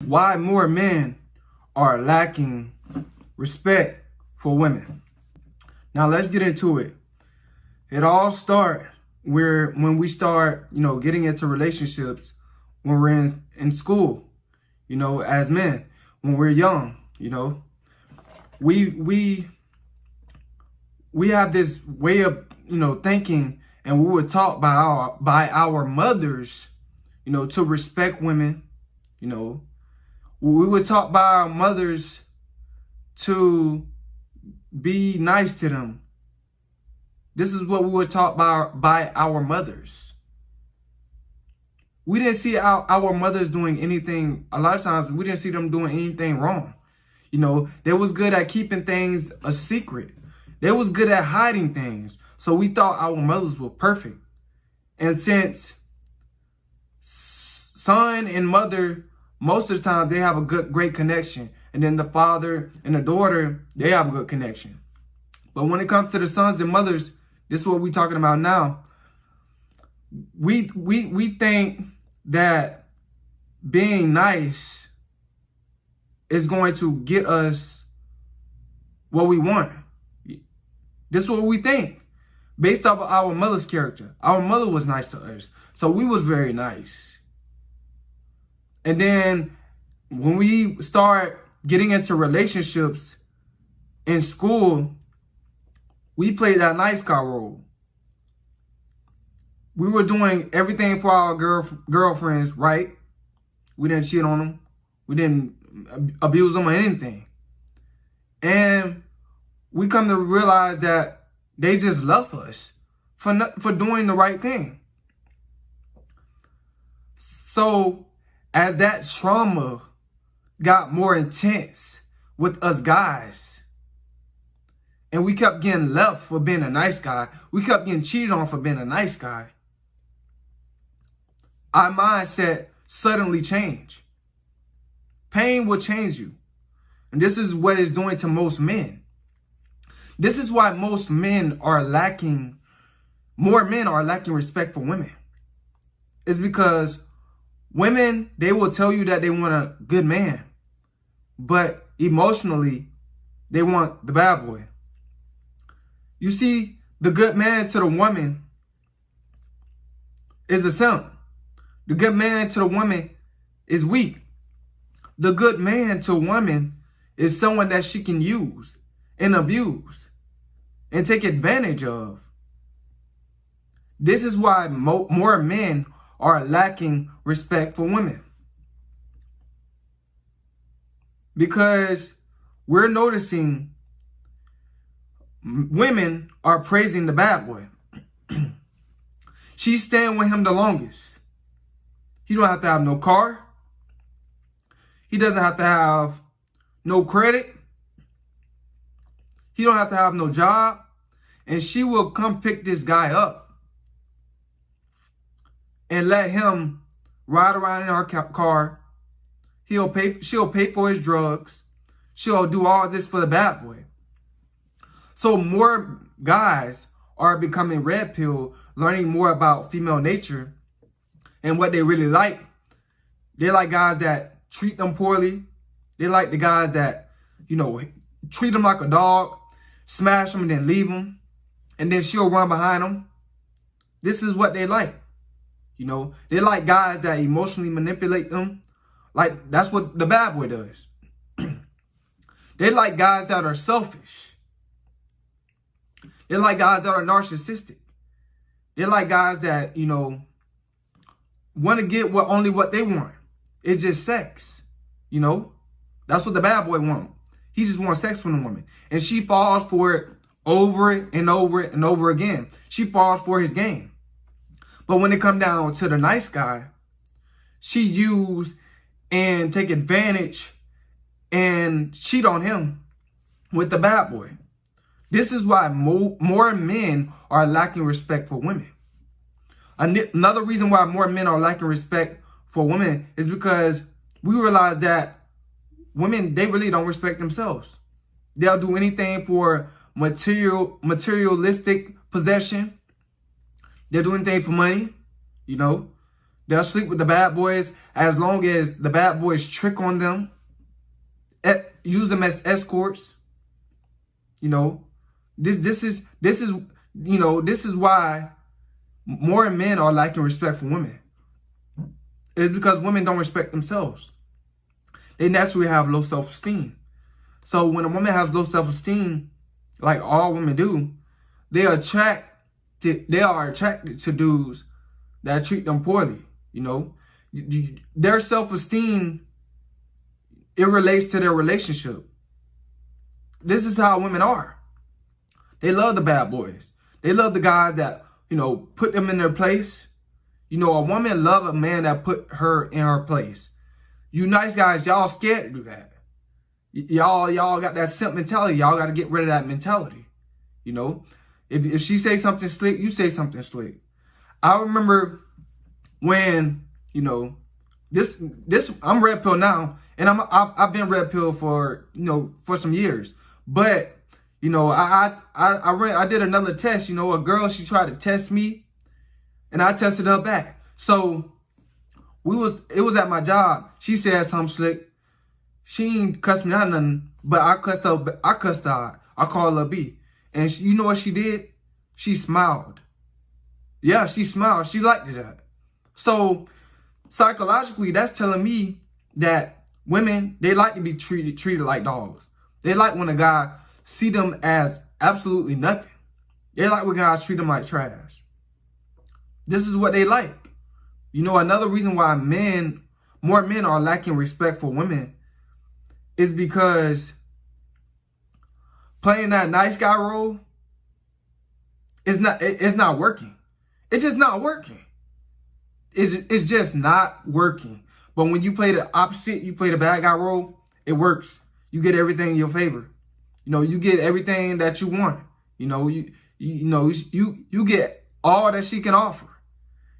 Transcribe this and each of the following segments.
Why more men are lacking respect for women. Now let's get into it. It all starts when we start, getting into relationships when we're in school, as men, when we're young, we have this way of, thinking, and we were taught by our mothers, to respect women, we were taught by our mothers to be nice to them. This is what we were taught by our mothers. We didn't see our mothers doing anything. A lot of times we didn't see them doing anything wrong. They was good at keeping things a secret. They was good at hiding things. So we thought our mothers were perfect. And since son and mother, most of the time they have a great connection. And then the father and the daughter, they have a good connection. But when it comes to the sons and mothers, this is what we're talking about now. We think that being nice is going to get us what we want. This is what we think. Based off of our mother's character. Our mother was nice to us. So we was very nice. And then when we start getting into relationships in school, we played that nice guy role. We were doing everything for our girlfriends, right? We didn't cheat on them. We didn't abuse them or anything. And we come to realize that they just love us for doing the right thing. So as that trauma got more intense with us guys, and we kept getting left for being a nice guy, we kept getting cheated on for being a nice guy, our mindset suddenly changed. Pain will change you. And this is what it's doing to most men. This is why more men are lacking respect for women. It's because women, they will tell you that they want a good man, but emotionally, they want the bad boy. You see, the good man to the woman is a simp. The good man to the woman is weak. The good man to a woman is someone that she can use and abuse and take advantage of. This is why more men are lacking respect for women. Because we're noticing women are praising the bad boy. She's staying with him the longest. He don't have to have no car. He doesn't have to have no credit. He don't have to have no job. And she will come pick this guy up and let him ride around in her car. She'll pay for his drugs. She'll do all this for the bad boy. So more guys are becoming red pill, learning more about female nature and what they really like. They like guys that treat them poorly. They like the guys that, treat them like a dog, smash them and then leave them. And then she'll run behind them. This is what they like. They like guys that emotionally manipulate them. Like, that's what the bad boy does. They like guys that are selfish. They like guys that are narcissistic. They like guys that, want to get only what they want. It's just sex. That's what the bad boy wants. He just wants sex from the woman. And she falls for it over and over and over again. She falls for his game. But when it comes down to the nice guy, she use and take advantage and cheat on him with the bad boy. This is why more men are lacking respect for women. Another reason why more men are lacking respect for women is because we realize that women, they really don't respect themselves. They'll do anything for materialistic possession. They'll do anything for money, They'll sleep with the bad boys as long as the bad boys trick on them, use them as escorts. You know, this is why more men are lacking respect for women. It's because women don't respect themselves. They naturally have low self-esteem. So when a woman has low self-esteem, like all women do, they are attracted to dudes that treat them poorly. You know, their self-esteem, it relates to their relationship. This is how women are. They love the bad boys. They love the guys that, you know, put them in their place. You know, a woman love a man that put her in her place. You nice guys, y'all scared to do that. Y'all got that simp mentality. Y'all got to get rid of that mentality. You know, if she say something slick, you say something slick. I remember when, you know, this I'm red pill now, and I've been red pill for, you know, for some years. But, you know, I did another test. You know, a girl, she tried to test me, and I tested her back. So it was at my job. She said something slick. She ain't cussed me out nothing, but I cussed her out. I called her B. And you know what she did? She smiled. Yeah, she smiled. She liked it. So psychologically, that's telling me that women, they like to be treated like dogs. They like when a guy see them as absolutely nothing. They like when guys treat them like trash. This is what they like. You know, another reason why more men are lacking respect for women is because playing that nice guy role it's not working. It's just not working. It's just not working. But when you play the opposite, you play the bad guy role, it works. You get everything in your favor. You know, you get everything that you want. You know, you get all that she can offer.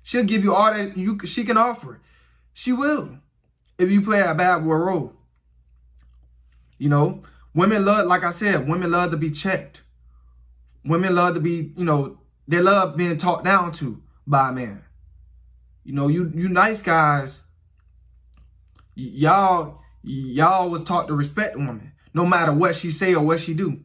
She'll give you all that she can offer. She will, if you play a bad boy role. You know, women love, like I said, women love to be checked. Women love to be, you know, they love being talked down to by a man. You know, you nice guys, y'all was taught to respect a woman, no matter what she say or what she do.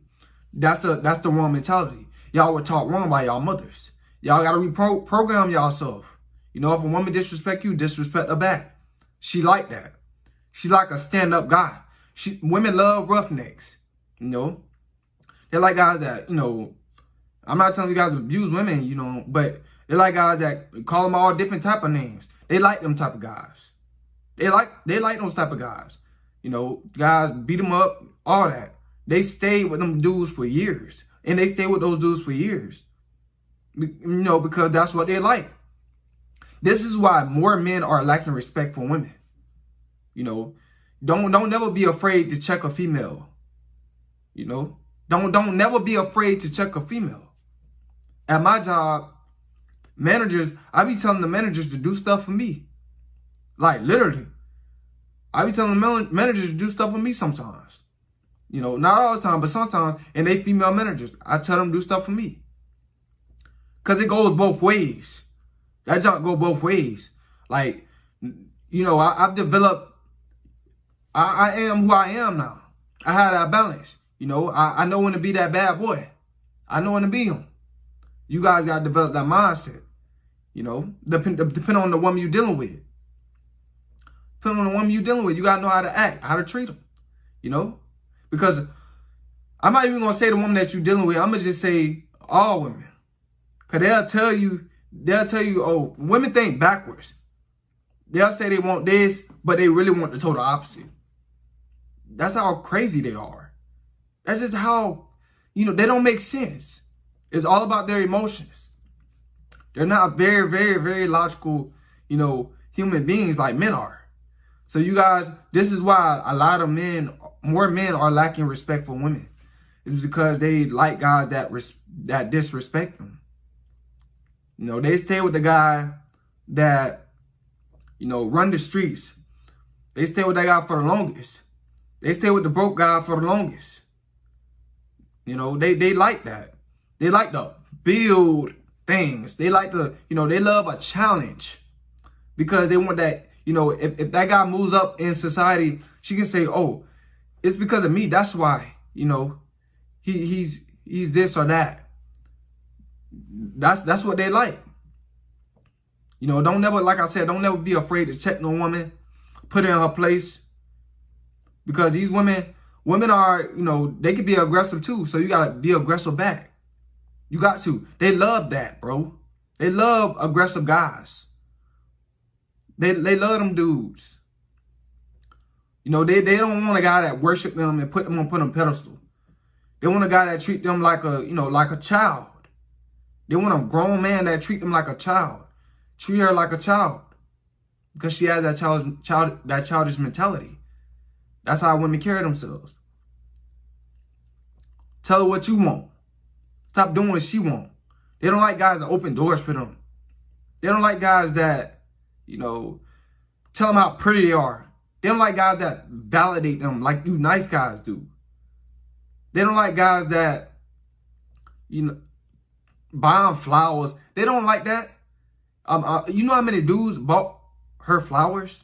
That's the wrong mentality. Y'all were taught wrong by y'all mothers. Y'all gotta reprogram y'allself. You know, if a woman disrespect you, disrespect her back. She like that. She like a stand-up guy. Women love roughnecks. You know, they like guys that, you know, I'm not telling you guys to abuse women, you know, but they like guys that call them all different type of names. They like them type of guys. They like those type of guys. You know, guys beat them up, all that. They stay with them dudes for years. And they stay with those dudes for years. You know, because that's what they like. This is why more men are lacking respect for women. You know, don't never be afraid to check a female. You know, don't never be afraid to check a female. At my job, managers, I be telling the managers to do stuff for me. Like, literally. I be telling the managers to do stuff for me sometimes. You know, not all the time, but sometimes. And they female managers, I tell them to do stuff for me. Because it goes both ways. That junk go both ways. Like, you know, I've developed, I am who I am now. I have that balance. You know, I know when to be that bad boy. I know when to be him. You guys got to develop that mindset. You know, depending on the woman you're dealing with. Depending on the woman you're dealing with, you got to know how to act, how to treat them. You know, because I'm not even going to say the woman that you're dealing with. I'm going to just say all women. Because they'll tell you, oh, women think backwards. They'll say they want this, but they really want the total opposite. That's how crazy they are. That's just how, you know, they don't make sense. It's all about their emotions. They're not very, very, very logical, you know, human beings like men are. So you guys, this is why a lot of more men are lacking respect for women. It's because they like guys that disrespect them. You know, they stay with the guy that, you know, run the streets. They stay with that guy for the longest. They stay with the broke guy for the longest. You know, they like that. They like to build things. They like to, you know, they love a challenge. because they want that, you know, if that guy moves up in society, she can say, oh, it's because of me. That's why, you know, he's this or that. That's what they like. You know, don't never, like I said, don't never be afraid to check no woman, put her in her place. Because these women are, you know, they can be aggressive too. So you gotta be aggressive back. You got to. They love that, bro. They love aggressive guys. They love them dudes. You know, they don't want a guy that worship them and put them on a pedestal. They want a guy that treat them like a, you know, like a child. They want a grown man that treat them like a child. Treat her like a child. Because she has that childish mentality. That's how women carry themselves. Tell her what you want. Stop doing what she wants. They don't like guys that open doors for them. They don't like guys that, you know, tell them how pretty they are. They don't like guys that validate them like you nice guys do. They don't like guys that, you know, buy them flowers. They don't like that. You know how many dudes bought her flowers?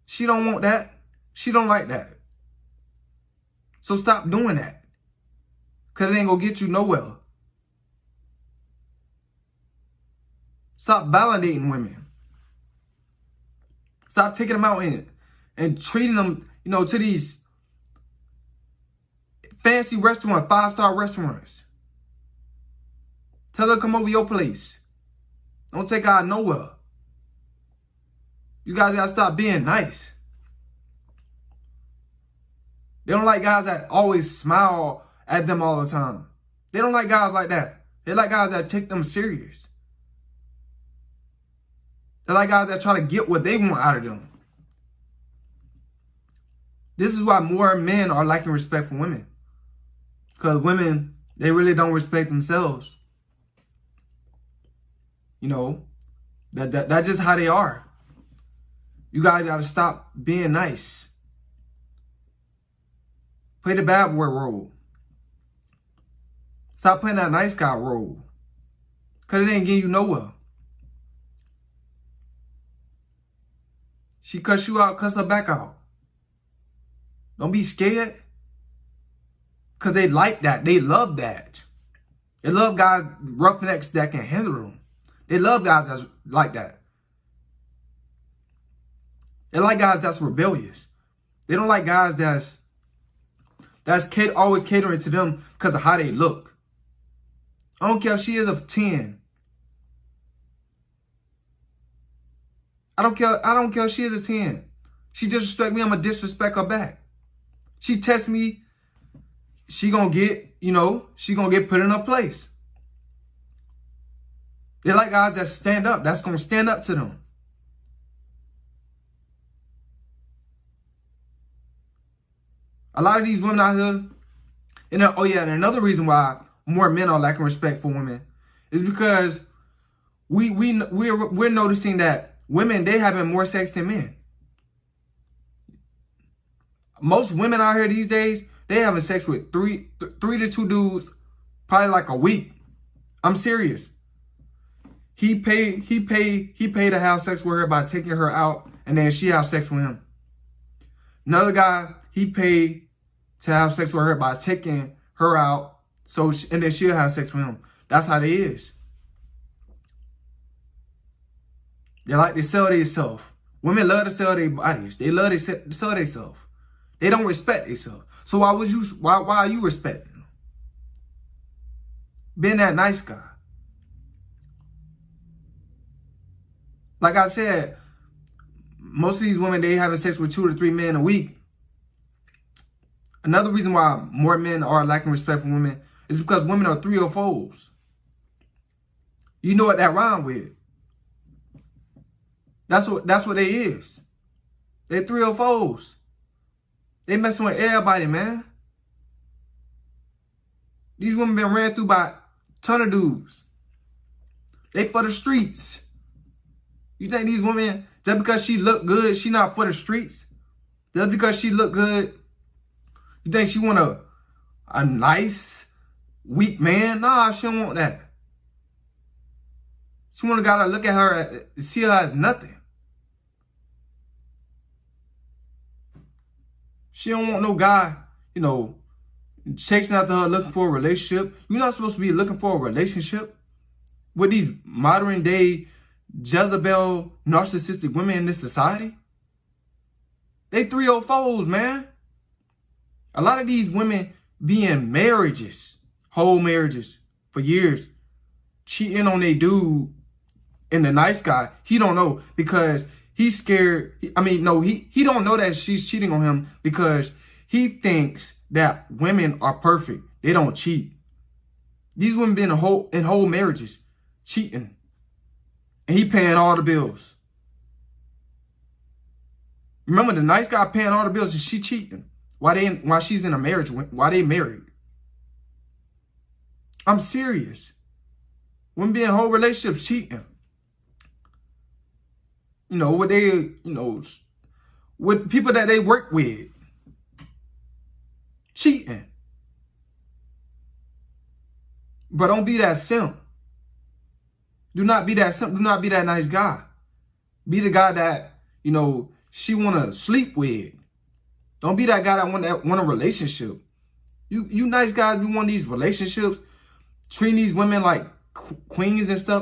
She don't want that. She don't like that. So stop doing that. Because it ain't going to get you nowhere. Stop validating women. Stop taking them out and treating them, you know, to these fancy restaurants, 5-star restaurants. Tell her to come over your place. Don't take her out nowhere. You guys got to stop being nice. They don't like guys that always smile at them all the time. They don't like guys like that. They like guys that take them serious. They like guys that try to get what they want out of them. This is why more men are lacking respect for women. Because women, they really don't respect themselves. You know, that's just how they are. You guys got to stop being nice. Play the bad boy role. Stop playing that nice guy role. Because it ain't getting you nowhere. She cuss you out, cuss her back out. Don't be scared. Because they like that. They love that. They love guys, roughnecks that can handle them. They love guys that's like that. They like guys that's rebellious. They don't like guys that's always catering to them because of how they look. I don't care if she is a 10. I don't care if she is a 10. She disrespect me, I'm going to disrespect her back. She test me, she going to get, you know, she going to get put in her place. They like guys that stand up, that's going to stand up to them. A lot of these women out here, and oh yeah, and another reason why more men are lacking respect for women is because we're noticing that women, they having more sex than men. Most women out here these days, they having sex with three to 2 dudes, probably like a week. I'm serious. He paid to have sex with her by taking her out, and then she have sex with him. Another guy, he paid to have sex with her by taking her out, and then she'll have sex with him. That's how they is. They like to sell themselves. Women love to sell their bodies. They love to sell themselves. They don't respect themselves. So why are you respecting them? Being that nice guy. Like I said, most of these women, they having sex with 2 to 3 men a week. Another reason why more men are lacking respect for women is because women are 3 or 4s. You know what that rhyme with. That's what they is. They 3 or 4s. They messing with everybody, man. These women been ran through by a ton of dudes. They for the streets. You think these women, just because she look good, she not for the streets? Just because she look good, you think she want a nice, weak man? Nah, she don't want that. Someone gotta look at her, see her as nothing. She don't want no guy, you know, chasing after her, looking for a relationship. You're not supposed to be looking for a relationship with these modern day Jezebel narcissistic women in this society. They 304s, man. A lot of these women be in marriages, whole marriages for years, cheating on their dude, and the nice guy, he don't know because he's scared. I mean, no, he don't know that she's cheating on him because he thinks that women are perfect. They don't cheat. These women been in whole marriages cheating, and he paying all the bills. Remember, the nice guy paying all the bills and she cheating while she's in a marriage, while they married. I'm serious. Women be in whole relationships cheating. You know, with they, you know, with people that they work with. Cheating. But don't be that simp. Do not be that simp. Do not be that nice guy. Be the guy that, you know, she want to sleep with. Don't be that guy that want a relationship. You nice guys, you want these relationships, treating these women like queens and stuff.